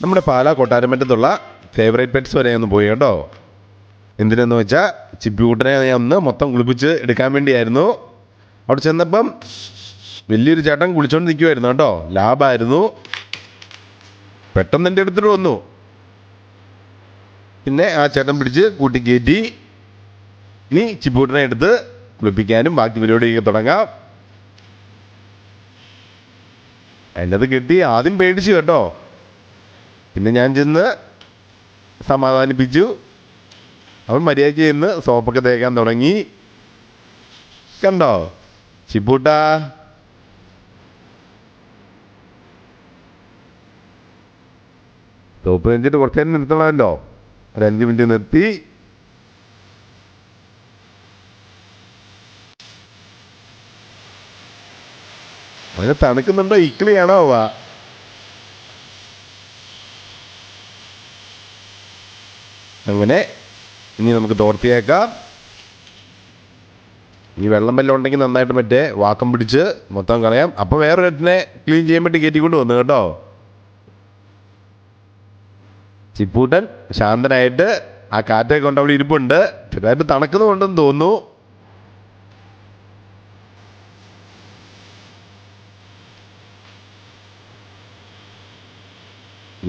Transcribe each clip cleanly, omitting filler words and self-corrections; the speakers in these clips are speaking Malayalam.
നമ്മുടെ പാലാ കൊട്ടാരമറ്റത്തുള്ള ഫേവറേറ്റ് പെറ്റ്സ് വരെ ഒന്ന് പോയി കേട്ടോ. എന്തിനെന്ന് വെച്ചാൽ ചിപ്പിക്കുട്ടനെ ഞാൻ ഒന്ന് മൊത്തം കുളിപ്പിച്ച് എടുക്കാൻ വേണ്ടിയായിരുന്നു. അവിടെ ചെന്നപ്പം വലിയൊരു ചേട്ടൻ കുളിച്ചോണ്ട് നിൽക്കുമായിരുന്നു കേട്ടോ. ലാഭായിരുന്നു. പെട്ടെന്ന് എൻ്റെ അടുത്തിട്ട് വന്നു. പിന്നെ ആ ചേട്ടൻ പിടിച്ച് കൂട്ടി കയറ്റി. ഇനി ചിപ്പിക്കുട്ടനെ എടുത്ത് കുളിപ്പിക്കാനും ബാക്കി പരിപാടിയൊക്കെ തുടങ്ങാം. അതിൻ്റെ അത് കെട്ടി ആദ്യം പേടിച്ചു കേട്ടോ. പിന്നെ ഞാൻ ചെന്ന് സമാധാനിപ്പിച്ചു. അവൻ മര്യാദയ്ക്ക് ചെന്ന് സോപ്പൊക്കെ തേക്കാൻ തുടങ്ങി. കണ്ടോ ചിപ്പൂട്ടാ? സോപ്പ് വെച്ചിട്ട് കുറച്ച് നേരം നിർത്തണമല്ലോ. ഒരു 5 മിനിറ്റ് നിർത്തി. അവന് തണുക്കുന്നുണ്ടോ? ഇക്കിളിയാണോ? അങ്ങനെ ഇനി നമുക്ക് തോർത്തിയേക്കാം. ഈ വെള്ളം വല്ലതും ഉണ്ടെങ്കിൽ നന്നായിട്ട് മറ്റേ വാക്കം പിടിച്ച് മൊത്തം കളയാം. അപ്പോൾ വേറൊരെണ്ണത്തിനെ ക്ലീൻ ചെയ്യാൻ വേണ്ടി കയറ്റിക്കൊണ്ട് വന്നു കേട്ടോ. ചിപ്പൂട്ടൻ ശാന്തനായിട്ട് ആ കാറ്റൊക്കെ കൊണ്ട് അവിടെ ഇരിപ്പുണ്ട്. ചെറുതായിട്ട് തണുക്കുന്നുണ്ടെന്ന് തോന്നുന്നു.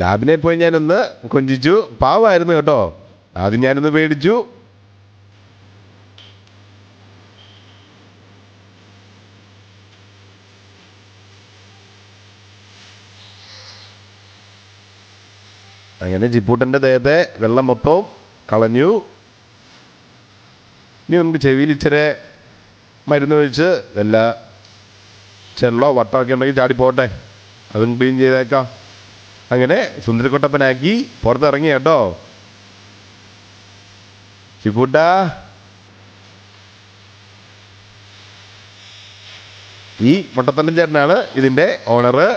ലാബിനെ പോയി ഞാനൊന്ന് കൊഞ്ചിച്ചു. പാവമായിരുന്നു കേട്ടോ. ആദ്യം ഞാനൊന്ന് പേടിച്ചു. അങ്ങനെ ചിപ്പൂട്ടൻ്റെ ദേഹത്തെ വെള്ളം മൊത്തവും കളഞ്ഞു. ഇനി നമുക്ക് ചെവിയിൽ ഇച്ചിരി മരുന്ന് ഒഴിച്ച് എല്ലാ ചെള്ളോ വട്ടമൊക്കെ ഉണ്ടെങ്കിൽ ചാടിപ്പോട്ടെ, അതും ക്ലീൻ ചെയ്തേക്കാം. അങ്ങനെ സുന്ദരക്കൊട്ടപ്പനാക്കി പുറത്തിറങ്ങി കേട്ടോ. ചിപ്പൂട്ടാ, ഈ മുട്ടത്തണ്ടൻ ചേട്ടനാണ് ഇതിൻ്റെ ഓണറ്.